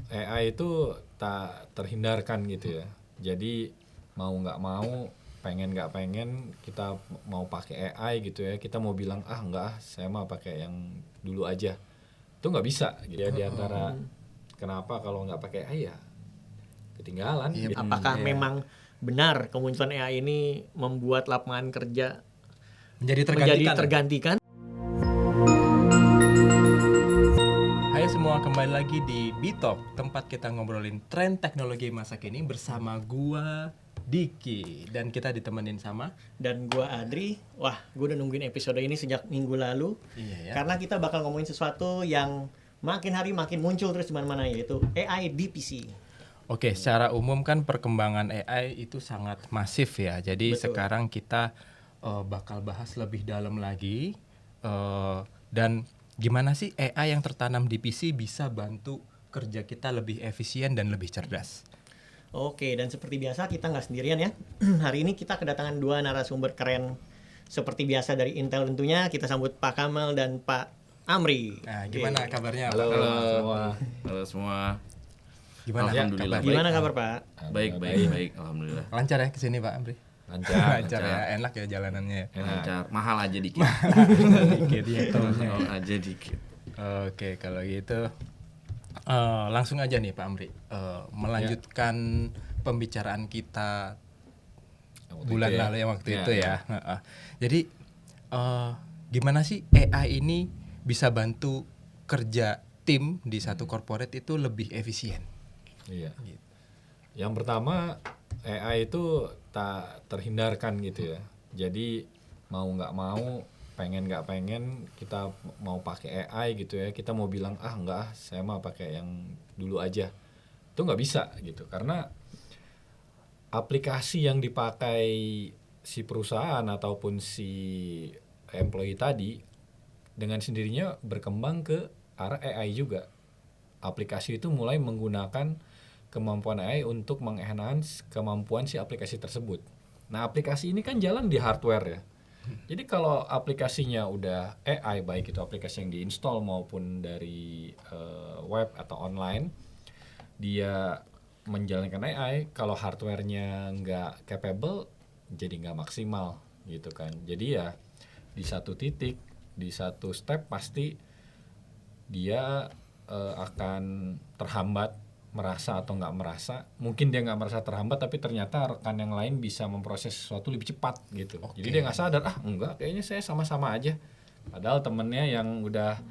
AI itu tak terhindarkan gitu ya. Jadi mau nggak mau, pengen nggak pengen, kita mau pakai AI gitu ya. Kita mau bilang enggak, saya mah pakai yang dulu aja. Itu nggak bisa gitu ya. Di antara kenapa kalau nggak pakai AI ya ketinggalan. Iya, Gitu. Apakah memang benar kemunculan AI ini membuat lapangan kerja menjadi tergantikan? Hai semua, kembali lagi di B-Talk, tempat kita ngobrolin tren teknologi masa kini bersama gua Diki, dan kita ditemenin sama Dan gua Adri. Wah, gua udah nungguin episode ini sejak minggu lalu. Iya ya. Karena kita bakal ngomongin sesuatu yang makin hari makin muncul terus di mana-mana, yaitu AI di PC. Oke, secara umum kan perkembangan AI itu sangat masif ya. Jadi Betul. sekarang kita bakal bahas lebih dalam lagi dan gimana sih AI yang tertanam di PC bisa bantu kerja kita lebih efisien dan lebih cerdas. Oke, dan seperti biasa kita nggak sendirian ya. Hari ini kita kedatangan dua narasumber keren. Seperti biasa dari Intel tentunya, kita sambut Pak Kamal dan Pak Amri. Nah, gimana Oke. kabarnya Halo, Pak? semua. Halo semua. Gimana? Alhamdulillah. Kabar? Gimana kabar Pak? Baik, alhamdulillah. Lancar ya kesini Pak Amri? Lancar. Ya, enak ya jalanannya ya. Lancar, mahal aja dikit. Dikit ya tolnya. Mahal aja dikit. Oke, kalau gitu langsung aja nih Pak Amri, melanjutkan pembicaraan kita bulan lalu yang waktu itu ya. Jadi gimana sih AI ini bisa bantu kerja tim di satu corporate itu lebih efisien? Iya. Yang pertama, AI itu tak terhindarkan gitu ya. Jadi mau nggak mau, pengen nggak pengen, kita mau pakai AI gitu ya. Kita mau bilang enggak, saya mah pakai yang dulu aja. Itu nggak bisa gitu, karena aplikasi yang dipakai si perusahaan ataupun si employee tadi dengan sendirinya berkembang ke arah AI juga. Aplikasi itu mulai menggunakan kemampuan AI untuk mengenhance kemampuan si aplikasi tersebut. Nah, aplikasi ini kan jalan di hardware ya. Jadi kalau aplikasinya udah AI, baik itu aplikasi yang diinstal maupun dari web atau online, dia menjalankan AI, kalau hardware-nya nggak capable, jadi nggak maksimal gitu kan. Jadi ya di satu titik, di satu step pasti dia akan terhambat, merasa atau nggak merasa. Mungkin dia nggak merasa terhambat, tapi ternyata rekan yang lain bisa memproses sesuatu lebih cepat gitu. Oke. Jadi dia nggak sadar, enggak, kayaknya saya sama-sama aja. Padahal temennya yang udah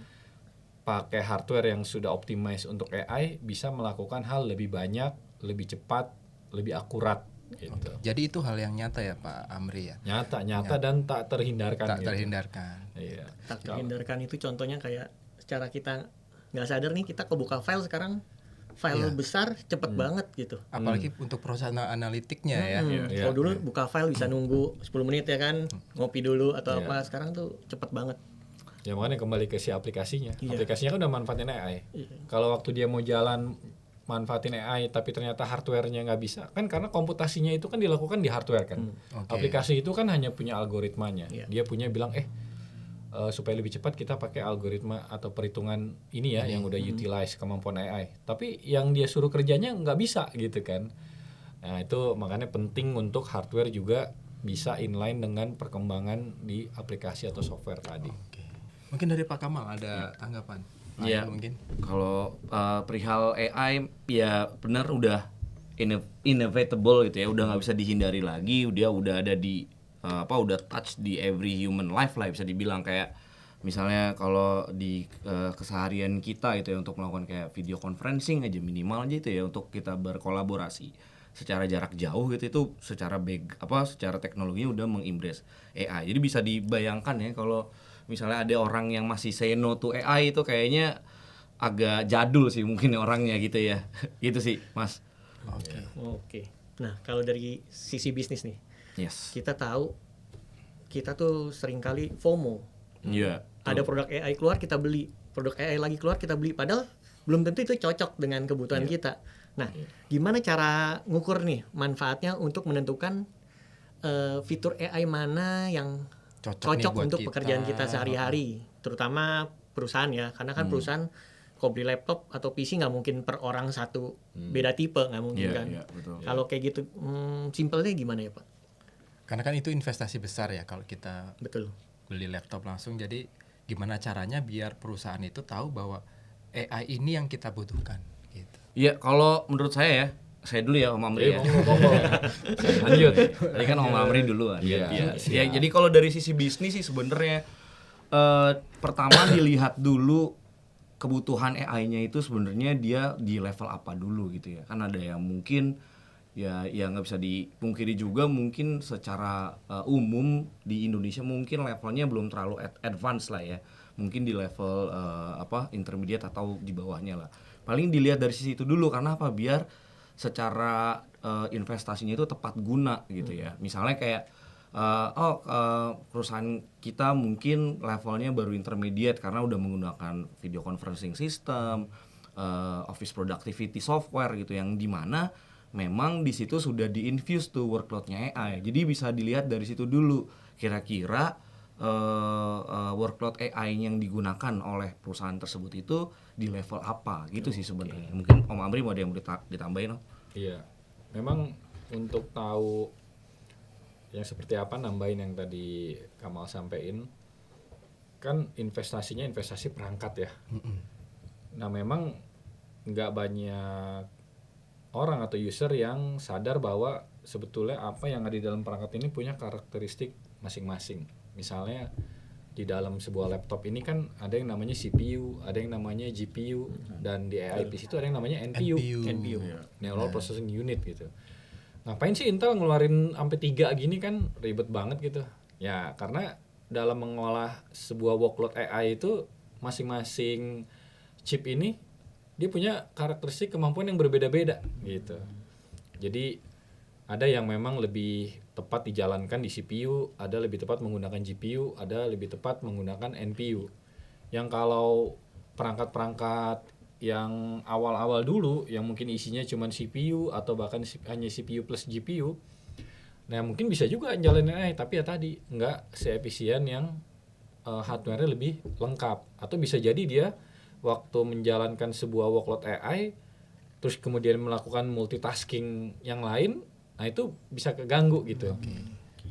pakai hardware yang sudah optimize untuk AI bisa melakukan hal lebih banyak, lebih cepat, lebih akurat gitu. Jadi itu hal yang nyata ya Pak Amri ya? Nyata dan tak terhindarkan. Tak gitu. terhindarkan. Iya. Tak terhindarkan itu contohnya kayak secara kita nggak sadar nih, kita kebuka file sekarang, file besar cepet banget gitu. Apalagi untuk proses analitiknya ya. Iya. Kalau dulu buka file bisa nunggu 10 menit ya kan, ngopi dulu atau Iya. apa. Sekarang tuh cepet banget. Ya makanya kembali ke si aplikasinya. Iya. Aplikasinya kan udah manfaatin AI. Iya. Kalau waktu dia mau jalan manfaatin AI tapi ternyata hardware-nya nggak bisa, kan karena komputasinya itu kan dilakukan di hardware kan. Oke. Aplikasi itu kan hanya punya algoritmanya. Iya. Dia punya bilang supaya lebih cepat kita pakai algoritma atau perhitungan ini ya yang udah utilize kemampuan AI. Tapi yang dia suruh kerjanya nggak bisa gitu kan. Nah itu makanya penting untuk hardware juga bisa inline dengan perkembangan di aplikasi atau software tadi. Oke. Mungkin dari Pak Kamal ada tanggapan? Iya. Mungkin. Kalau perihal AI ya benar udah inevitable gitu ya, udah nggak bisa dihindari lagi. Dia udah ada di udah touch di every human life lah, bisa dibilang. Kayak misalnya kalau di keseharian kita gitu ya, untuk melakukan kayak video conferencing aja minimal aja itu ya, untuk kita berkolaborasi secara jarak jauh gitu, itu secara secara teknologinya udah mengimbres AI. Jadi bisa dibayangkan ya kalau misalnya ada orang yang masih say no to AI, itu kayaknya agak jadul sih mungkin orangnya gitu ya. Gitu sih, Mas. Oke. Nah, kalau dari sisi bisnis nih, Yes. kita tahu kita tuh seringkali FOMO. Iya. Ada produk AI keluar kita beli, produk AI lagi keluar kita beli, padahal belum tentu itu cocok dengan kebutuhan kita. Nah, gimana cara ngukur nih manfaatnya untuk menentukan fitur AI mana yang Cocok nih cocok buat untuk kita. pekerjaan kita sehari-hari, terutama perusahaan ya, karena kan perusahaan kalau beli laptop atau PC nggak mungkin per orang satu beda tipe, nggak mungkin kan. Betul. Kalau kayak gitu, simpelnya gimana ya Pak? Karena kan itu investasi besar ya kalau kita Betul. beli laptop langsung. Jadi gimana caranya biar perusahaan itu tahu bahwa AI ini yang kita butuhkan gitu. Iya, kalau menurut saya dulu ya Om Amri ya. Monggo. Lanjut. Tadi kan Om Amri dulu kan. Iya. Ya, jadi kalau dari sisi bisnis sih sebenarnya pertama dilihat dulu kebutuhan AI-nya itu sebenarnya dia di level apa dulu gitu ya. Kan ada yang mungkin ya nggak bisa dipungkiri juga mungkin secara umum di Indonesia mungkin levelnya belum terlalu advance lah ya. Mungkin di level intermediate atau di bawahnya lah. Paling dilihat dari sisi itu dulu karena apa? Biar secara investasinya itu tepat guna gitu ya. Misalnya kayak perusahaan kita mungkin levelnya baru intermediate karena udah menggunakan video conferencing system, office productivity software gitu yang dimana memang di situ sudah di-infuse tuh workload-nya AI. Jadi bisa dilihat dari situ dulu kira-kira workload AI yang digunakan oleh perusahaan tersebut itu di level apa gitu sih sebenarnya. Mungkin Om Amri mau ada yang ditambahin Om? Iya. Memang untuk tahu yang seperti apa nambahin yang tadi Kamal sampein, kan investasinya investasi perangkat ya. Nah memang nggak banyak orang atau user yang sadar bahwa sebetulnya apa yang ada di dalam perangkat ini punya karakteristik masing-masing. Misalnya di dalam sebuah laptop ini kan ada yang namanya CPU, ada yang namanya GPU, dan di AI PC itu ada yang namanya NPU. Neural Processing Unit gitu. Ngapain sih Intel ngeluarin sampai 3 gini kan ribet banget gitu. Ya karena dalam mengolah sebuah workload AI itu masing-masing chip ini dia punya karakteristik kemampuan yang berbeda-beda gitu. Jadi ada yang memang lebih tepat dijalankan di CPU, ada lebih tepat menggunakan GPU, ada lebih tepat menggunakan NPU. Yang kalau perangkat-perangkat yang awal-awal dulu yang mungkin isinya cuma CPU atau bahkan hanya CPU plus GPU, nah mungkin bisa juga jalanin AI, tapi ya tadi nggak seefisien yang hardware-nya lebih lengkap. Atau bisa jadi dia waktu menjalankan sebuah workload AI terus kemudian melakukan multitasking yang lain, nah itu bisa keganggu gitu.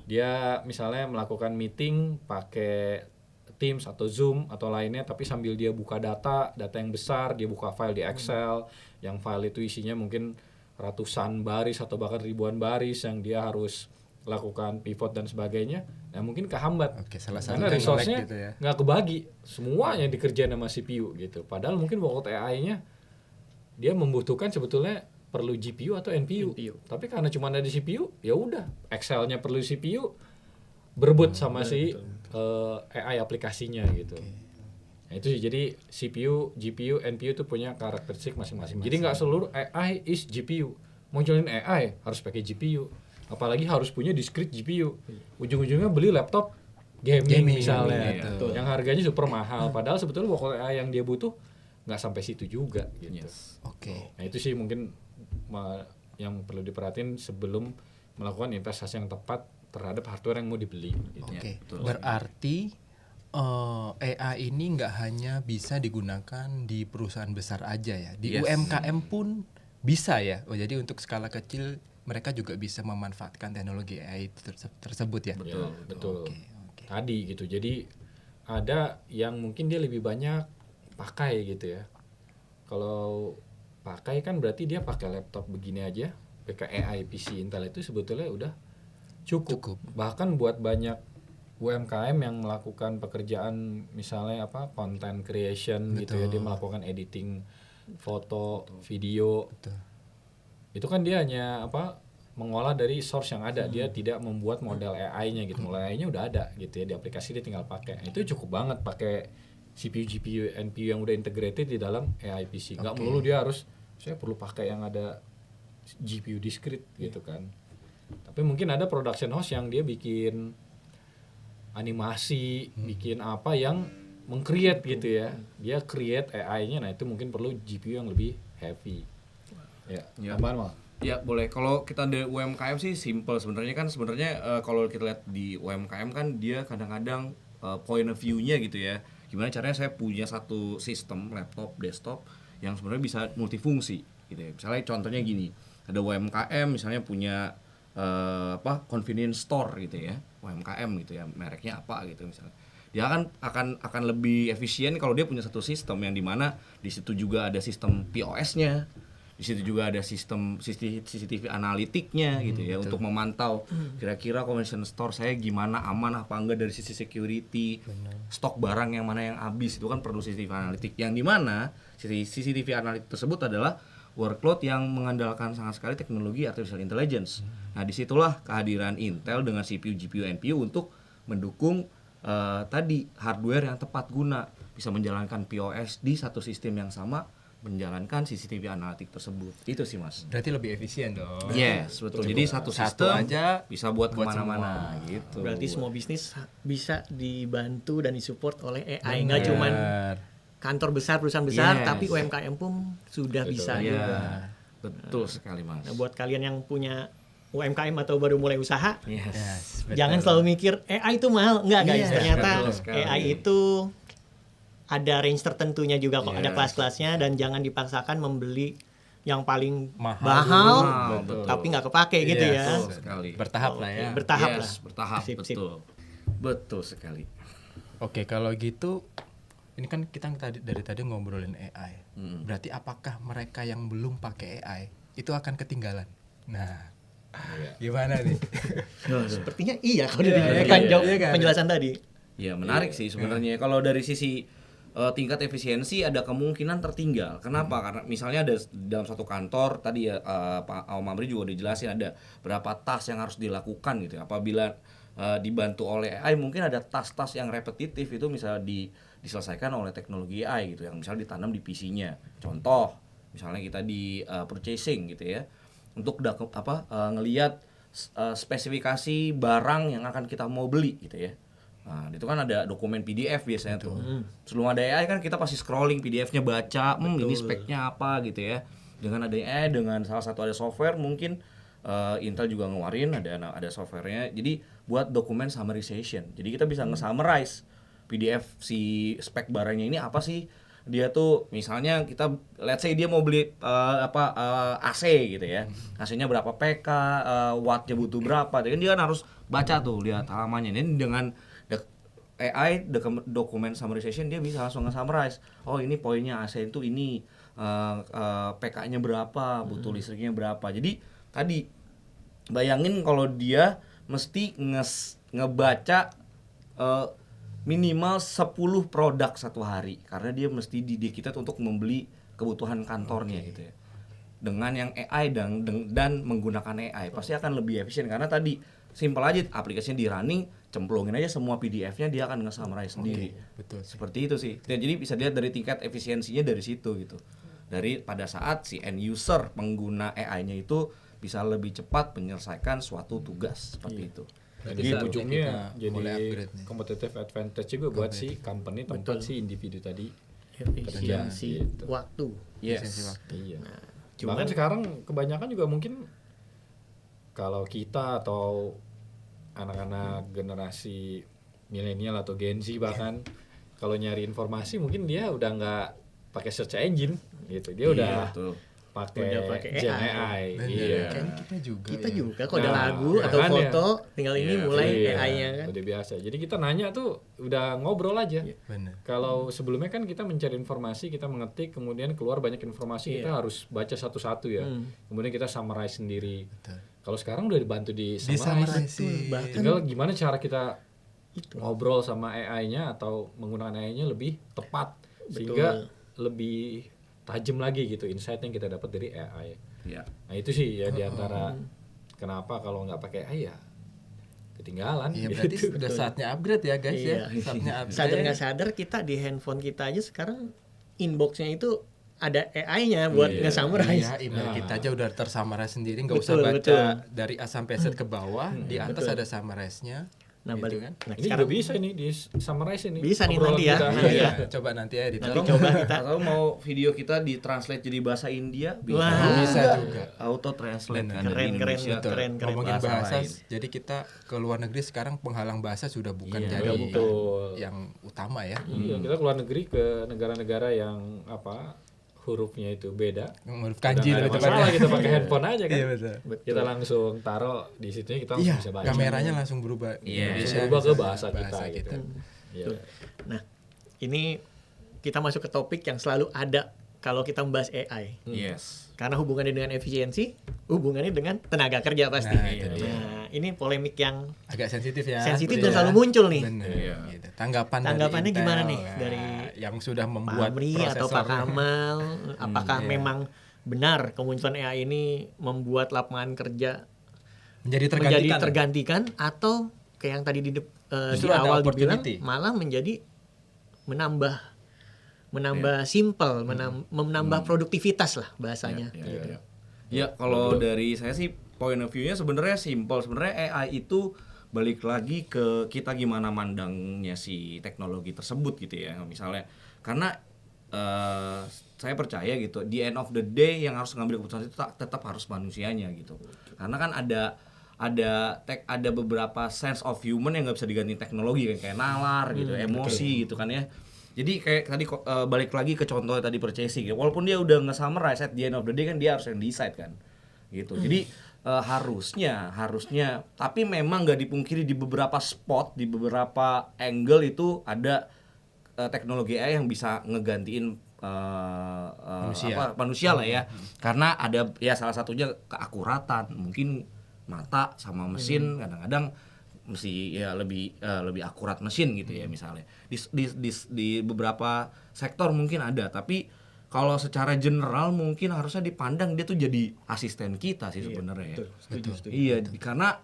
Dia misalnya melakukan meeting pakai Teams atau Zoom atau lainnya, tapi sambil dia buka data yang besar, dia buka file di Excel, yang file itu isinya mungkin ratusan baris atau bahkan ribuan baris yang dia harus lakukan pivot dan sebagainya. Nah mungkin kehambat karena resource-nya gitu ya. nggak kebagi, semuanya dikerjain sama CPU gitu. Padahal mungkin workload AI-nya dia membutuhkan sebetulnya perlu GPU atau NPU. Tapi karena cuma ada di CPU, ya udah Excel-nya perlu CPU, berebut sama AI aplikasinya gitu. Nah itu sih, jadi CPU, GPU, NPU itu punya karakteristik masing-masing. Jadi nggak seluruh AI is GPU. Mau jalanin AI harus pakai GPU. Apalagi harus punya discrete GPU. Ujung-ujungnya beli laptop gaming misalnya, yang harganya super mahal. Padahal sebetulnya workload AI yang dia butuh nggak sampai situ juga gitu. Nah itu sih mungkin yang perlu diperhatiin sebelum melakukan investasi yang tepat terhadap hardware yang mau dibeli. Gitu. Berarti AI ini nggak hanya bisa digunakan di perusahaan besar aja ya, di UMKM pun bisa ya. Jadi untuk skala kecil mereka juga bisa memanfaatkan teknologi AI tersebut ya. Betul. Tadi gitu. Jadi ada yang mungkin dia lebih banyak pakai gitu ya. Kalau pakai kan berarti dia pakai laptop begini aja, pakai AI PC Intel itu sebetulnya udah cukup. Bahkan buat banyak UMKM yang melakukan pekerjaan misalnya content creation gitu ya, dia melakukan editing foto, video. Itu kan dia hanya mengolah dari source yang ada, dia tidak membuat model AI-nya gitu. Model AI-nya udah ada gitu ya, di aplikasi dia tinggal pakai. Itu cukup banget pakai CPU, GPU, NPU yang udah integrated di dalam AI PC. Nggak melulu dia harus saya perlu pakai yang ada GPU discrete gitu kan. Tapi mungkin ada production house yang dia bikin animasi, bikin apa yang meng-create gitu ya. Dia create AI-nya, nah itu mungkin perlu GPU yang lebih heavy. Ya. Tambahan mal? Ya boleh. Kalau kita dari UMKM sih simple sebenarnya kan. Sebenarnya kalau kita lihat di UMKM kan dia kadang-kadang point of view-nya gitu ya. gimana caranya saya punya satu sistem laptop, desktop yang sebenarnya bisa multifungsi gitu ya. Misalnya contohnya gini, ada UMKM misalnya punya convenience store gitu ya, UMKM gitu ya, mereknya apa gitu misalnya. Dia akan lebih efisien kalau dia punya satu sistem yang dimana di situ juga ada sistem POS-nya, di situ juga ada sistem CCTV analitiknya gitu ya, untuk memantau kira-kira convenience store saya gimana, aman apa enggak dari sisi security, stok barang yang mana yang habis, itu kan perlu CCTV analitik, yang dimana CCTV analitik tersebut adalah workload yang mengandalkan sangat sekali teknologi artificial intelligence. Nah, disitulah kehadiran Intel dengan CPU, GPU, NPU untuk mendukung tadi hardware yang tepat guna, bisa menjalankan POS di satu sistem yang sama, menjalankan CCTV analitik tersebut. Itu sih Mas. Berarti lebih efisien dong. Yes, betul. Jadi satu sistem aja bisa buat kemana-mana gitu. Berarti semua bisnis bisa dibantu dan disupport oleh AI, nggak cuman kantor besar, perusahaan besar, Yes. tapi UMKM pun sudah bisa Iya, juga. betul sekali Mas. Nah, buat kalian yang punya UMKM atau baru mulai usaha, Yes. jangan selalu mikir AI itu mahal. Enggak guys, Iya, ternyata betul sekali. AI itu ada range tertentunya juga kok, ada Yes. kelas-kelasnya, dan jangan dipaksakan membeli yang paling Mahal mahal, betul. tapi nggak kepake gitu Iya, ya. Betul sekali. Bertahap lah ya. Bertahap Yes, lah. bertahap, Sip, sip. betul. Betul sekali. Oke, kalau gitu ini kan kita dari tadi ngobrolin AI. Berarti apakah mereka yang belum pakai AI itu akan ketinggalan? Nah, gimana nih? Sepertinya iya kalau Iya, dari iya kan? Iya kan? penjelasan tadi. Ya menarik sih sebenarnya. Kalau dari sisi tingkat efisiensi ada kemungkinan tertinggal. Kenapa? Karena misalnya ada dalam satu kantor tadi ya Pak Mamri juga udah jelasin ada berapa task yang harus dilakukan gitu. Apabila dibantu oleh AI, mungkin ada task-task yang repetitif itu misalnya diselesaikan oleh teknologi AI gitu, yang misalnya ditanam di PC-nya. Contoh, misalnya kita di purchasing gitu ya, untuk ngelihat spesifikasi barang yang akan kita mau beli gitu ya. Nah, itu kan ada dokumen PDF biasanya tuh. Sebelum ada AI kan kita pasti scrolling PDF-nya, baca, ini speknya apa gitu ya. Dengan ada AI, dengan salah satu ada software mungkin Intel juga ngeluarin ada softwarenya. Jadi buat dokumen summarization. Jadi kita bisa nge-summarize PDF si spek barangnya ini apa sih? Dia tuh misalnya kita let's say dia mau beli AC gitu ya. AC-nya berapa PK, wattnya butuh berapa. Jadi dia kan harus baca tuh, lihat halamannya. Ini dengan AI dokumen summarization dia bisa langsung nge-summarize. Oh, ini poinnya AC itu ini, PK-nya berapa, butuh listriknya berapa. Jadi tadi bayangin kalau dia mesti ngebaca minimal 10 produk satu hari, karena dia mesti dididik kita untuk membeli kebutuhan kantornya gitu ya. Dengan yang AI dan menggunakan AI pasti akan lebih efisien, karena tadi simpel aja, aplikasinya di running, cemplungin aja semua PDF-nya, dia akan nge-summarize sendiri. Betul. Seperti itu sih. Dan jadi bisa dilihat dari tingkat efisiensinya dari situ gitu. Dari pada saat si end user pengguna AI-nya itu bisa lebih cepat menyelesaikan suatu tugas seperti itu. Jadi Gitu. ujungnya Kita mulai jadi upgrade nih. competitive advantage juga buat si company tempat si individu tadi. Efisiensi gitu. waktu. Efisiensi Yes. waktu. Iya. Cuman- Bahkan sekarang kebanyakan juga mungkin kalau kita atau anak-anak generasi milenial atau Gen Z bahkan kalau nyari informasi mungkin dia udah nggak pakai search engine gitu. Dia udah betul. Udah pakai Gen AI. AI. Bener. Iya. Kayaknya kita juga. Kita ya. juga kalau ada Nah, lagu atau makanya. foto, tinggal ini mulai Iya, AI-nya kan. udah biasa. Jadi kita nanya tuh udah ngobrol aja. Bener. Kalau sebelumnya kan kita mencari informasi, kita mengetik, kemudian keluar banyak informasi, kita harus baca satu-satu ya. Kemudian kita summarize sendiri. Betul. Kalau sekarang udah dibantu di Di summarize. summarize. Bahkan Tinggal gimana cara kita ngobrol sama AI-nya atau menggunakan AI-nya lebih tepat sehingga lebih tajam lagi gitu insight yang kita dapat dari AI. Ya. Nah itu sih ya diantara kenapa kalau nggak pakai AI ya ketinggalan. Iya, berarti gitu. udah saatnya upgrade ya guys Iya. ya. Saatnya upgrade. Sadar nggak sadar kita di handphone kita aja sekarang inboxnya itu ada AI-nya buat nge-summarize. Iya, email kita aja udah tersummarize sendiri, nggak usah Betul, baca betul. dari A sampai Z ke bawah, di atas ada summarize-nya. Nah, gitu balik. kan. Nah, Ini juga bisa ini di summarize ini. Bisa nih obrolan nanti ya. kita. Nanti Iya, ya. coba nanti ya Nanti coba kita. Atau mau video kita ditranslate jadi bahasa India bisa. Wah. Bisa juga. Auto translate kan Keren, dari keren, Indonesia ke keren. Ngomongin bahasa bahasa, lain. jadi kita ke luar negeri sekarang penghalang bahasa sudah bukan Iya, jadi betul. yang utama ya. Iya, kita keluar negeri ke negara-negara yang hurufnya itu beda. Huruf Udah kanji nggak ada lebih masalah, tepatnya. kita pakai handphone aja kan. Iya betul. Kita langsung taruh di situ kita langsung Iya, bisa baca. kameranya langsung berubah. Iya. Indonesia Berubah ke bisa bahasa kita gitu. Iya. Nah, ini kita masuk ke topik yang selalu ada kalau kita membahas AI. Yes. Karena hubungannya dengan efisiensi, hubungannya dengan tenaga kerja pasti. Nah, itu dia. Nah, ini polemik yang Agak sensitif ya. sensitif Betul dan ya. selalu muncul nih. Bener, Iya. gitu. Tanggapannya Tanggapannya dari gimana Intel, nih ya, dari yang sudah Pak membuat Amri atau Pak prosesor. Kamal, apakah iya. memang benar kemunculan AI ini membuat lapangan kerja menjadi menjadi tergantikan. tergantikan atau kayak yang tadi di Justru ada awal dibilang opportunity. malah menjadi menambah simple, menambah produktivitas lah bahasanya. Iya. Ya kalau dari saya sih point of view-nya sebenarnya simple. Sebenarnya AI itu balik lagi ke kita gimana mandangnya si teknologi tersebut gitu ya. Misalnya karena saya percaya gitu di end of the day yang harus ngambil keputusan itu tetap harus manusianya gitu. Karena kan ada beberapa sense of human yang nggak bisa diganti teknologi kan, kayak nalar gitu, emosi gitu kan ya. Jadi kayak tadi balik lagi ke contoh tadi purchasing gitu. Walaupun dia udah nge-summarize at the end of the day kan dia harus yang decide kan. Gitu. Jadi harusnya tapi memang nggak dipungkiri di beberapa spot, di beberapa angle itu ada teknologi AI yang bisa ngegantiin manusia lah ya. Karena ada ya salah satunya keakuratan, mungkin mata sama mesin kadang-kadang mesti ya lebih akurat mesin gitu ya misalnya. Di beberapa sektor mungkin ada, tapi kalau secara general mungkin harusnya dipandang dia tuh jadi asisten kita sih sebenarnya ya. Setuju. Iya, karena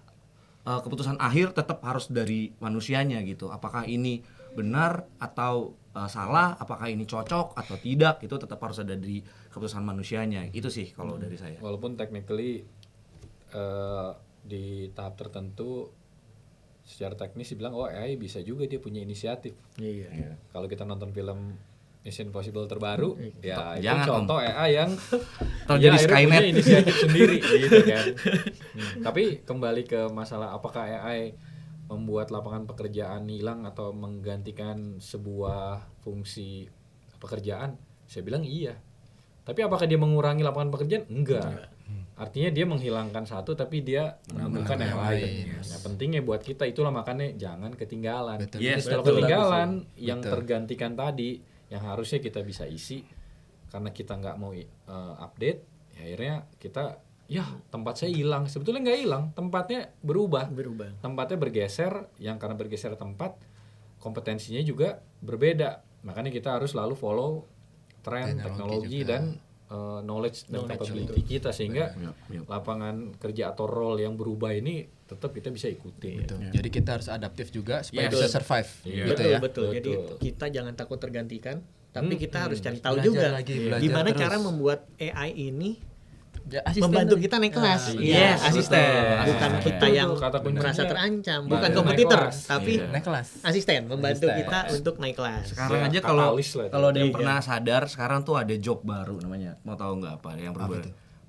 keputusan akhir tetap harus dari manusianya gitu. Apakah ini benar atau salah, apakah ini cocok atau tidak, itu tetap harus ada di keputusan manusianya. Itu sih kalau dari saya. Walaupun technically di tahap tertentu secara teknis dibilang AI bisa juga dia punya inisiatif. Iya. Kalau kita nonton film Mission Impossible terbaru, ya itu Jangan, contoh AI yang Terjadi akhirnya Skynet. punya inisiatif sendiri gitu kan. Tapi kembali ke masalah apakah AI membuat lapangan pekerjaan hilang atau menggantikan sebuah fungsi pekerjaan, saya bilang iya. Tapi apakah dia mengurangi lapangan pekerjaan? Enggak. Artinya dia menghilangkan satu tapi dia menemukan yang lain. Nah, pentingnya buat kita itulah makanya jangan ketinggalan. Betul. Yes, Kalau betul. ketinggalan yang Betul. tergantikan tadi yang harusnya kita bisa isi karena kita nggak mau update, ya akhirnya kita tempat saya hilang. Sebetulnya nggak hilang, tempatnya berubah. Tempatnya bergeser, yang karena bergeser tempat kompetensinya juga berbeda. Makanya kita harus selalu follow tren teknologi dan knowledge dan capability kita sehingga lapangan kerja atau role yang berubah ini tetap kita bisa ikuti. Betul. Jadi kita harus adaptif juga supaya Yes. bisa survive Iya. gitu ya. Betul. Jadi Betul. kita jangan takut tergantikan, tapi kita harus cari tahu Belajar juga lagi, belajar gimana terus. cara membuat AI ini Ya, asisten membantu tadi. kita naik kelas. Iya, Iya, betul. asisten. Bukan Nah, kita itu yang tuh kata kuncinya. merasa terancam, Bantu bukan naik kompetitor, kelas. tapi Iya. Naik kelas. asisten membantu Asisten. kita untuk naik kelas. Sekarang Ya, aja kalau katalis lah itu. ada yang Iya. pernah sadar sekarang tuh ada job baru namanya. Mau tahu nggak apa yang berubah?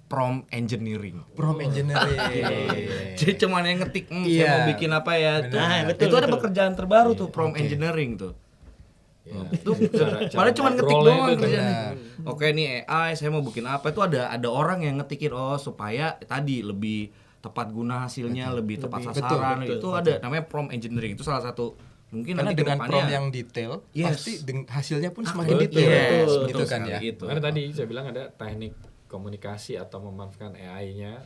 Prompt engineering. Prompt engineering. Jadi cuman yang ngetik, saya Iya. mau bikin apa ya? Tuh. Nah, betul, itu ada betul. pekerjaan terbaru tuh prompt engineering tuh. Ya. Itu Cara padahal cuma ngetik ngobrolnya doang itu kerjanya. benar. Oke nih AI, saya mau bikin apa itu ada orang yang ngetikin supaya tadi lebih tepat guna hasilnya, lebih tepat Betul, sasaran. betul, itu ada namanya prompt engineering. Itu salah satu mungkin Karena nanti dengan kedepannya- prompt yang detail, Yes. pasti hasilnya pun semakin Betul. detail. Yes, gitu betul kan sekali ya. itu. Karena tadi saya bilang ada teknik komunikasi atau memanfaatkan AI-nya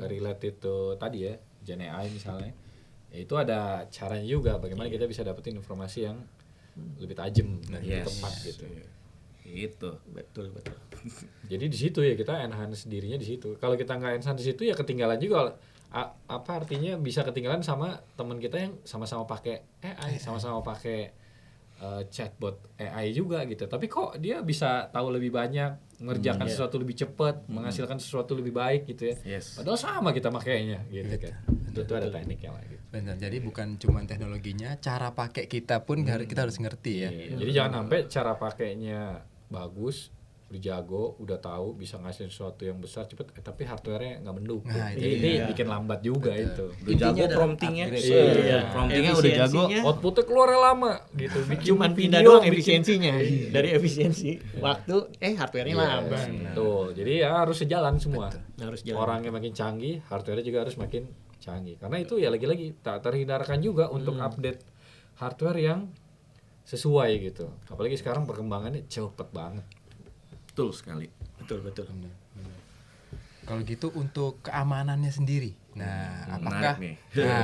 related to tadi ya, Gen AI misalnya. Ya, itu ada caranya juga bagaimana kita bisa dapetin informasi yang lebih tajam dan lebih Yes. tepat gitu. Itu. Betul. Jadi di situ ya kita enhance dirinya di situ. Kalau kita nggak enhance di situ ya ketinggalan juga. Apa artinya bisa ketinggalan sama teman kita yang sama-sama pakai AI, sama-sama pakai chatbot AI juga gitu. Tapi kok dia bisa tahu lebih banyak, mengerjakan sesuatu lebih cepat, menghasilkan sesuatu lebih baik gitu ya. Yes. Padahal sama kita makainya gitu kan. Itu ada tekniknya lah gitu. Benar. Jadi bukan cuma teknologinya, cara pakai kita pun kita harus ngerti ya. Jadi jangan sampai cara pakainya bagus, udah jago, udah tahu bisa ngasih sesuatu yang besar cepet, tapi hardware-nya nggak mendukung. Nah, Jadi bikin lambat juga itu. Udah jago Intinya promptingnya. Iya. Promptingnya udah jago. Efisiensinya Outputnya keluarnya lama gitu. Bikin cuman pindah video, doang bikin- efisiensinya dari efisiensi waktu hardware-nya Iya, lambat. betul. Jadi ya harus sejalan semua. Harus jalan. Orangnya makin canggih, hardware-nya juga harus makin canggih. Karena itu ya lagi-lagi tak terhindarkan juga untuk update hardware yang sesuai gitu. Apalagi sekarang perkembangannya cepet banget. Betul sekali. Betul. Kalau gitu untuk keamanannya sendiri. Nah, Menarik apakah nih.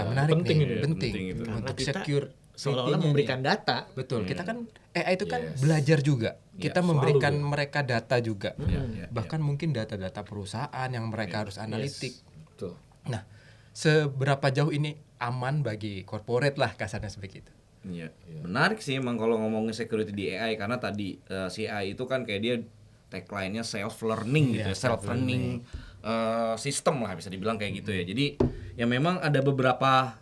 menarik Penting nih, ini. penting Penting itu. Karena untuk kita secure seolah-olah safety-nya memberikan nih. data. Betul, kita kan AI itu kan Yes. belajar juga. Ya, Kita selalu memberikan ya. mereka data juga. Ya, Bahkan mungkin data-data perusahaan yang mereka harus analitik. Tuh. Nah, seberapa jauh ini aman bagi corporate lah kasarnya seperti itu. Iya. Menarik sih emang kalau ngomongin security di AI karena tadi si AI itu kan kayak dia tagline-nya self learning gitu ya, self learning system lah bisa dibilang kayak gitu ya. Jadi ya memang ada beberapa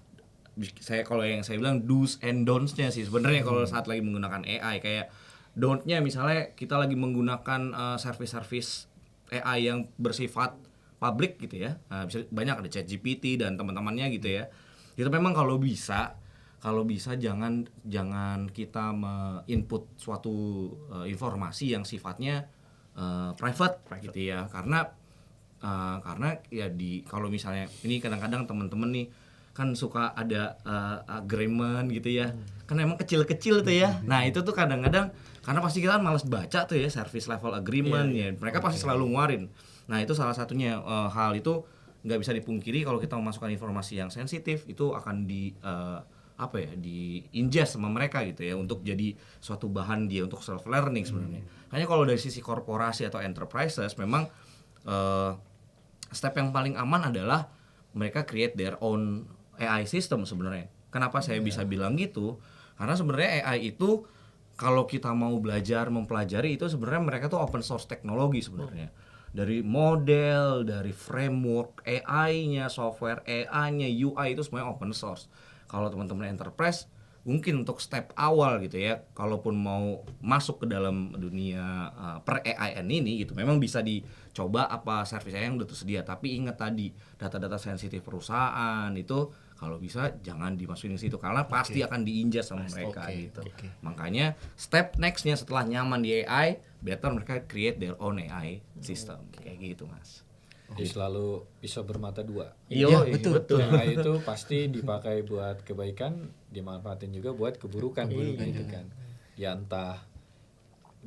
kalau yang saya bilang do's and don'ts-nya sih sebenarnya kalau saat lagi menggunakan AI kayak don't-nya misalnya kita lagi menggunakan service-service AI yang bersifat publik gitu ya. Nah, bisa banyak ada ChatGPT dan teman-temannya gitu ya. Itu memang kalau bisa jangan kita input suatu informasi yang sifatnya private gitu ya karena ya kalau misalnya ini kadang-kadang teman-teman nih kan suka ada agreement gitu ya kan emang kecil-kecil tuh ya nah itu tuh kadang-kadang karena pasti kita kan malas baca tuh ya service level agreement ya mereka pasti selalu nguarin nah itu salah satunya hal itu nggak bisa dipungkiri kalau kita memasukkan informasi yang sensitif itu akan di ingest sama mereka gitu ya untuk jadi suatu bahan dia untuk self learning sebenarnya. Hanya kalau dari sisi korporasi atau enterprises memang step yang paling aman adalah mereka create their own AI system sebenarnya. Kenapa saya bisa bilang gitu? Karena sebenarnya AI itu kalau kita mau belajar mempelajari itu sebenarnya mereka tuh open source teknologi sebenarnya. Dari model, dari framework AI-nya, software AI-nya, UI itu semuanya open source. Kalau teman-teman enterprise mungkin untuk step awal gitu ya kalaupun mau masuk ke dalam dunia per AIN ini gitu memang bisa dicoba apa service AI yang udah tersedia tapi ingat tadi data-data sensitif perusahaan itu kalau bisa jangan dimasukin ke situ karena pasti akan diinjak sama mereka gitu. Makanya step nextnya setelah nyaman di AI better mereka create their own AI system kayak gitu Mas. Jadi selalu bisa bermata dua. Iya, betul. Yang AI itu pasti dipakai buat kebaikan, dimanfaatin juga buat keburukan gitu kan. Ya entah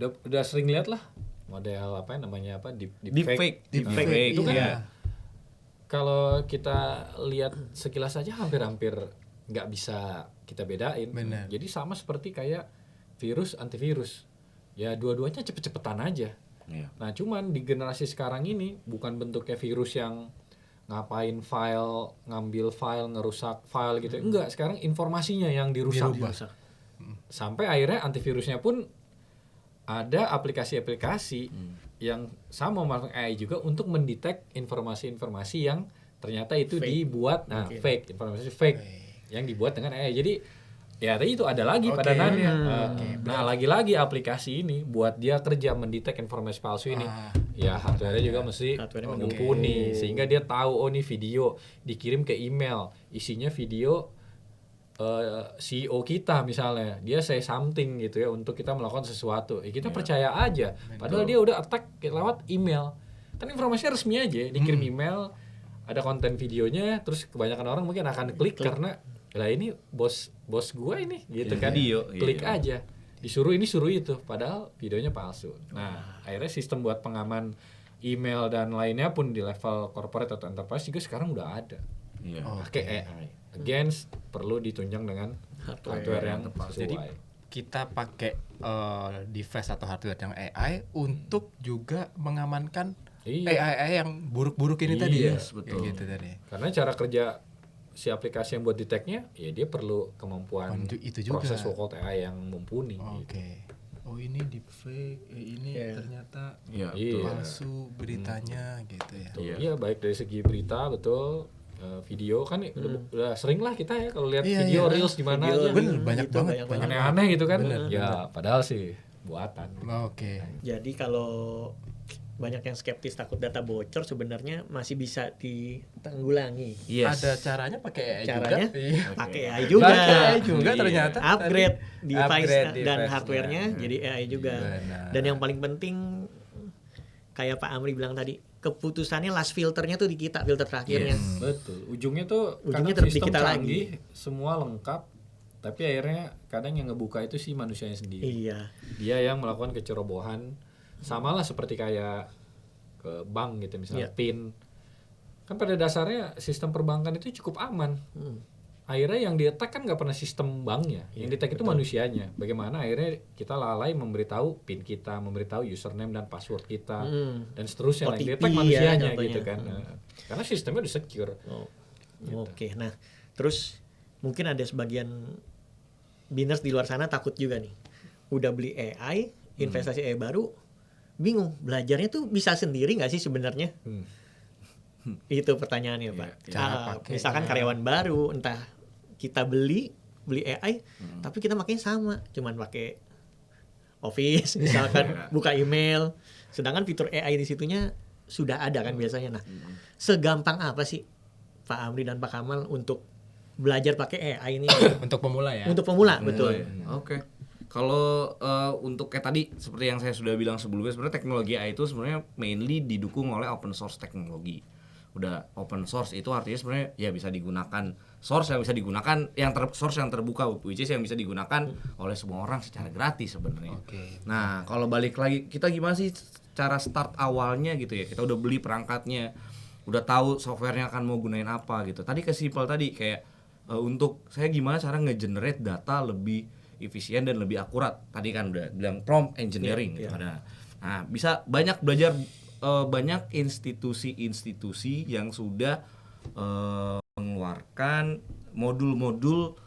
udah sering lihat lah model apa namanya deepfake. Deepfake Itu kan iya. kalau kita lihat sekilas saja hampir-hampir nggak bisa kita bedain. Benar. Jadi sama seperti kayak virus antivirus. Ya dua-duanya cepet-cepetan aja. Iya. Nah cuman di generasi sekarang ini bukan bentuknya virus yang ngapain file, ngambil file, ngerusak file gitu. Enggak, sekarang informasinya yang dirusak. Sampai akhirnya antivirusnya pun ada aplikasi-aplikasi yang sama masuk AI juga untuk mendetek informasi-informasi yang ternyata itu dibuat fake, informasi fake yang dibuat dengan AI. Jadi ya tadi itu ada lagi padanannya. Nah, lagi-lagi aplikasi ini buat dia kerja mendetek informasi palsu ini. Ya hardware-nya juga mesti mumpuni sehingga dia tahu oh ini video dikirim ke email, isinya video CEO kita misalnya, dia say something gitu ya untuk kita melakukan sesuatu. Kita percaya aja. Padahal dia udah attack lewat email. Kan informasinya resmi aja, dikirim email, ada konten videonya, terus kebanyakan orang mungkin akan klik. Karena lah ini bos gue ini gitu kan. Video, Klik iya. aja. Disuruh ini suruh itu, padahal videonya palsu. Nah, akhirnya sistem buat pengaman email dan lainnya pun di level corporate atau enterprise juga sekarang udah ada. Iya. Pakai AI. Against perlu ditunjang dengan hardware yang sesuai. Jadi kita pakai device atau hardware yang AI untuk juga mengamankan Iya. AI yang buruk-buruk ini tadi ya. betul. Kayak gitu tadi. Karena cara kerja si aplikasi yang buat detect-nya ya dia perlu kemampuan Itu juga. proses vocal AI yang mumpuni. Oke. Oh ini deepfake, ini ternyata Iya, Iya. palsu beritanya gitu ya. Iya, baik dari segi berita betul, video kan udah sering lah kita ya kalau lihat Iya, video iya. reels di mana Video aja Bener, banyak gitu, banget. banyak aneh-aneh gitu kan. Ya padahal sih buatan. Oke. Jadi kalau banyak yang skeptis takut data bocor, sebenarnya masih bisa ditanggulangi. Yes. Ada caranya pakai AI Caranya juga. Iya. pakai AI juga. Pakai AI juga Iya. ternyata. Upgrade device Upgrade dan device-nya. hardware-nya jadi AI juga. Benar. Dan yang paling penting kayak Pak Amri bilang tadi, keputusannya last filternya tuh di kita, filter terakhirnya. Betul. Ujungnya tuh Ujungnya kadang tetap di sistem kita canggih, semua lengkap, tapi akhirnya kadang yang ngebuka itu si manusianya sendiri. Iya. Dia yang melakukan kecerobohan, sama lah seperti kayak ke bank gitu misalnya PIN. Kan pada dasarnya sistem perbankan itu cukup aman. Akhirnya yang di-attack kan nggak pernah sistem banknya, yang di-attack itu manusianya. Bagaimana akhirnya kita lalai memberitahu PIN kita, memberitahu username dan password kita, dan seterusnya. Yang OTP di-attack ya, manusianya contohnya. gitu kan. Karena sistemnya udah secure. Oke, nah terus mungkin ada sebagian biners di luar sana takut juga nih. Udah beli AI, investasi AI baru, bingung belajarnya tuh bisa sendiri nggak sih sebenarnya? Itu pertanyaannya Pak. cara pakainya. Misalkan karyawan baru, entah kita beli AI, tapi kita makanya sama, cuman pakai Office misalkan, buka email, sedangkan fitur AI di situnya sudah ada kan biasanya. Nah, segampang apa sih Pak Amri dan Pak Kamal untuk belajar pakai AI ini? Untuk pemula ya. Untuk pemula, betul. Oke. Kalau untuk kayak tadi seperti yang saya sudah bilang sebelumnya, sebenarnya teknologi AI itu sebenarnya mainly didukung oleh open source teknologi. Udah open source itu artinya sebenarnya ya bisa digunakan source yang bisa digunakan source yang terbuka, which is yang bisa digunakan oleh semua orang secara gratis sebenarnya. Oke. Nah, kalau balik lagi kita gimana sih cara start awalnya gitu ya? Kita udah beli perangkatnya, udah tahu softwarenya akan mau gunain apa gitu. Tadi kesimpel tadi kayak untuk saya gimana cara nge-generate data lebih efisien dan lebih akurat. Tadi kan udah bilang prompt engineering gitu ada. Nah, bisa banyak belajar banyak institusi-institusi yang sudah mengeluarkan modul-modul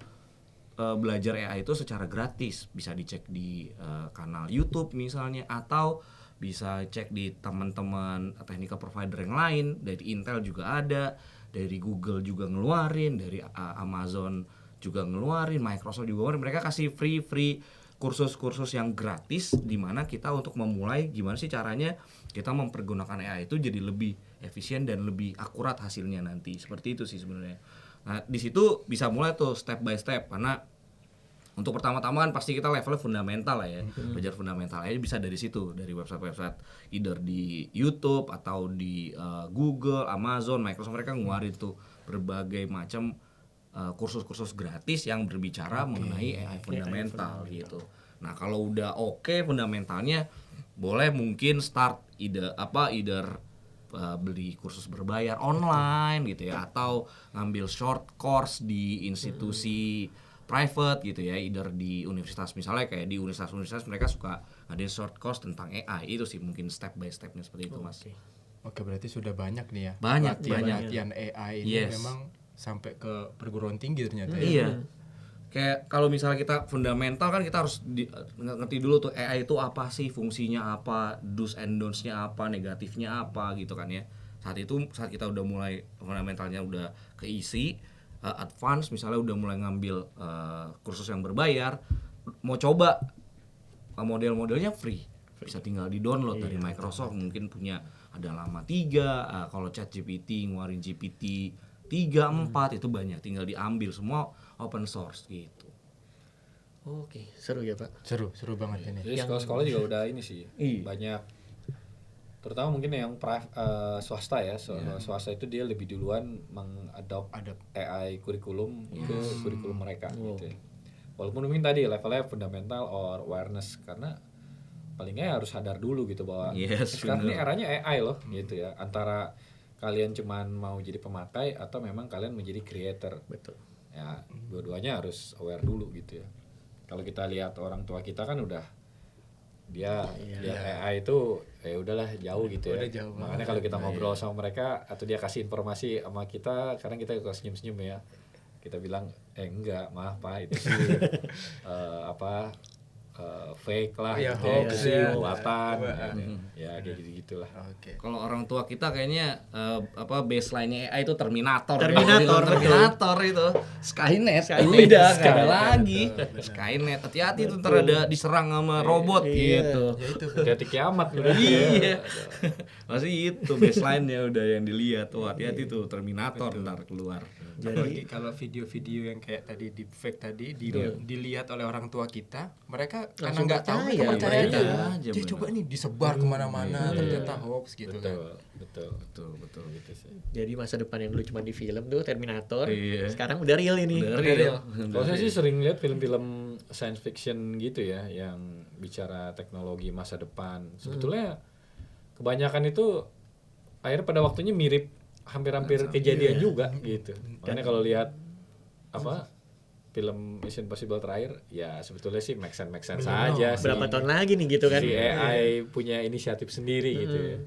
belajar AI itu secara gratis. Bisa dicek di kanal YouTube misalnya, atau bisa cek di teman-teman technical provider yang lain. Dari Intel juga ada, dari Google juga ngeluarin, dari Amazon juga ngeluarin, Microsoft juga ngeluarin. Mereka kasih free kursus-kursus yang gratis, di mana kita untuk memulai gimana sih caranya kita mempergunakan AI itu jadi lebih efisien dan lebih akurat hasilnya nanti. Seperti itu sih sebenarnya. Nah, di situ bisa mulai tuh step by step, karena untuk pertama-tama kan pasti kita levelnya fundamental lah ya. Belajar fundamental aja bisa dari situ, dari website-website either di YouTube atau di Google, Amazon, Microsoft. Mereka ngeluarin tuh berbagai macam kursus-kursus gratis yang berbicara mengenai AI fundamental gitu. Nah, kalau udah oke fundamentalnya, boleh mungkin start either beli kursus berbayar online gitu ya, atau ngambil short course di institusi private gitu ya, either di universitas, misalnya kayak di universitas mereka suka ada short course tentang AI. Itu sih mungkin step by stepnya seperti itu, Mas. Oke, berarti sudah banyak nih ya. Banyak. Latihan AI ini Yes. memang sampai ke perguruan tinggi ternyata ya. Iya. Kayak kalau misalnya kita fundamental kan kita harus ngerti dulu tuh AI itu apa sih, fungsinya apa, do's and don'ts-nya apa, negatifnya apa gitu kan ya. Saat kita udah mulai fundamentalnya udah keisi, advance misalnya udah mulai ngambil kursus yang berbayar, mau coba model-modelnya free. Bisa tinggal di-download dari Microsoft, mungkin punya ada Llama 3, kalau ChatGPT ngeluarin GPT 3, 4 itu banyak, tinggal diambil, semua open source gitu. Oke, seru ya Pak. Seru banget ini. Jadi sekolah-sekolah juga udah ini sih banyak, terutama mungkin yang swasta ya. Swasta itu dia lebih duluan mengadop AI kurikulum ke kurikulum mereka gitu ya. Walaupun mungkin tadi levelnya fundamental or awareness, karena palingnya harus sadar dulu gitu bahwa sekarang ini eranya AI loh gitu ya. Antara kalian cuman mau jadi pemakai atau memang kalian menjadi creator. Betul. Ya, dua-duanya harus aware dulu gitu ya. Kalau kita lihat orang tua kita kan udah dia AI itu ya udahlah jauh gitu ya. Udah jauh Makanya kalau kita ngobrol sama mereka atau dia kasih informasi sama kita, kadang kita suka senyum-senyum ya. Kita bilang enggak, maaf Pak, itu sih fake lah, Ya, gitu hoax itu sih ya. buatan ya kayak gitu-gitulah. Oke. Kalau orang tua kita kayaknya baseline-nya AI itu Terminator. Terminator, betul. Terminator itu. Skynet. Udah enggak ada lagi. Skynet. Hati-hati tuh ntar ada diserang sama robot gitu. Ya itu. Hati kiamat udah. Iya. Masih itu baseline-nya udah yang dilihat. Tuh hati-hati tuh Terminator ntar keluar. Apalagi kalau video-video yang kayak tadi deepfake tadi dilihat oleh orang tua kita, mereka karena Langsung nggak tahu percaya. mereka percaya aja. Percaya aja, Jadi bener. coba nih disebar kemana-mana ternyata hoax gitu kan. Betul gitu sih. Jadi masa depan yang dulu cuma di film tuh Terminator, Iya. sekarang udah real ini. Udah real. Kalau saya sih sering lihat film-film science fiction gitu ya, yang bicara teknologi masa depan. Sebetulnya kebanyakan itu akhirnya pada waktunya mirip hampir-hampir kejadian juga gitu. Makanya kalau lihat film Mission Impossible terakhir, ya sebetulnya sih make sense saja sih. Berapa tahun lagi nih gitu kan? Si AI punya inisiatif sendiri gitu ya.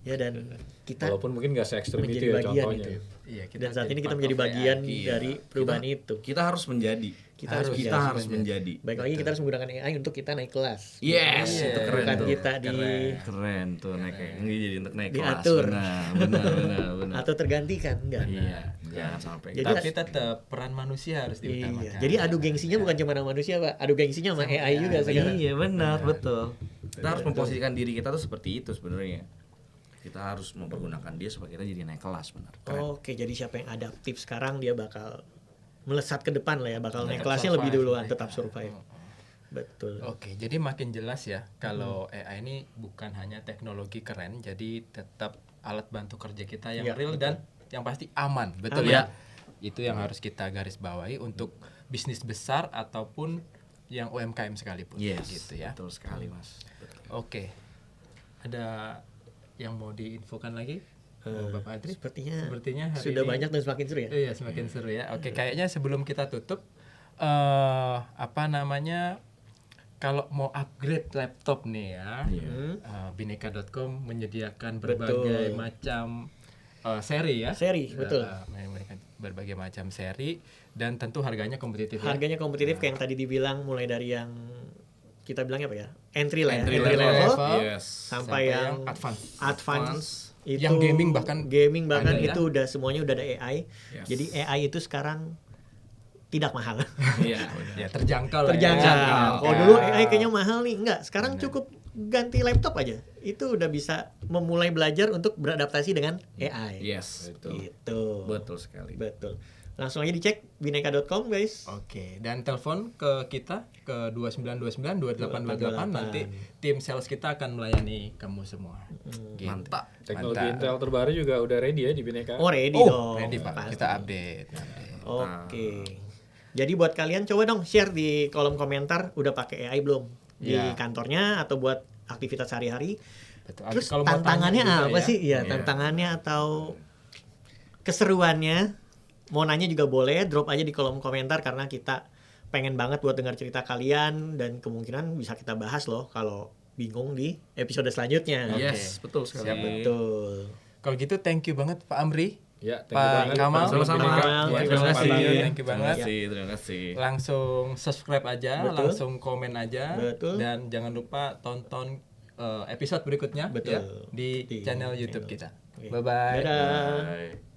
Ya dan kita Walaupun mungkin nggak se-ekstrim itu menjadi ya bagian contohnya. itu. Iya, Dan saat ini kita part menjadi of bagian Iya. dari perubahan itu. Kita harus menjadi. Kita harus menjadi. Baik lagi kita harus menggunakan AI untuk kita naik kelas. Yes, itu keren Bukan tuh. kita Keren tuh naik ini jadi untuk naik kelas. Diatur. Benar. atau tergantikan enggak. Iya, jangan sampai. Jadi Tapi tetap peran manusia harus diutamakan. Iya. Jadi adu gengsinya bukan cuma sama manusia, Pak. Adu gengsinya sama AI juga sekarang. Iya, benar, betul. Kita harus memposisikan diri kita tuh seperti itu sebenarnya. Kita harus mempergunakan dia supaya kita jadi naik kelas, benar. Oke, jadi siapa yang adaptif sekarang dia bakal melesat ke depan lah ya, bakal naik kelasnya lebih duluan, tetap survive. Betul. Oke, jadi makin jelas ya kalau AI ini bukan hanya teknologi keren, jadi tetap alat bantu kerja kita yang Ya, real dan yang pasti aman, betul Aman. ya? Itu yang harus kita garis bawahi untuk bisnis besar ataupun yang UMKM sekalipun, Yes, gitu ya. betul sekali, Mas. Betul. Oke, ada yang mau diinfokan lagi, Bapak Adri? Sepertinya hari sudah ini- banyak dan semakin seru ya. Iya, semakin seru ya. Oke, kayaknya sebelum kita tutup, kalau mau upgrade laptop nih ya, bineka.com menyediakan berbagai Betul. macam seri ya. Seri, betul. Memberikan berbagai macam seri dan tentu harganya kompetitif ya. Harganya kompetitif kayak yang tadi dibilang, mulai dari yang kita bilangnya apa ya? Entry lah ya, Entry entry level. level Yes. sampai yang advance. itu Yang gaming bahkan ada ya. itu udah semuanya udah ada AI. Yes. Jadi AI itu sekarang tidak mahal. Iya. Ya terjangkau lah ya. Terjangkau. Kalau dulu AI kayaknya mahal nih, enggak. Sekarang cukup ganti laptop aja. Itu udah bisa memulai belajar untuk beradaptasi dengan AI. Yes, betul. Gitu. Betul sekali. Betul. Langsung aja dicek bineka.com guys. Oke, dan telepon ke kita ke 2929 2828 nanti tim sales kita akan melayani kamu semua. Gitu. Mantap. Teknologi Mantap. Intel terbaru juga udah ready ya di Bineka. Oh ready Oh, dong. ready Pak. Pasti. Kita update. Oke. Jadi buat kalian coba dong share di kolom komentar udah pakai AI belum di Ya. kantornya atau buat aktivitas sehari-hari. Betul. Terus Kalau mau tantangannya tanya juga apa ya. sih? Ya, tantangannya atau keseruannya. Mau nanya juga boleh, drop aja di kolom komentar karena kita pengen banget buat dengar cerita kalian dan kemungkinan bisa kita bahas loh kalau bingung di episode selanjutnya. Yes, betul sekali. Siap, Betul. Kalau gitu thank you banget Pak Amri. Ya, thank you Pak banget. Kamal. Sama-sama. Bineka. Kamal, Buat terima kasih. kesempatannya. Thank you banget. Terima kasih. Langsung subscribe aja, Betul. langsung komen aja, Betul. dan jangan lupa tonton episode berikutnya Betul. ya, di Di channel YouTube channel. kita. Oke. Bye bye. Dadah. Bye.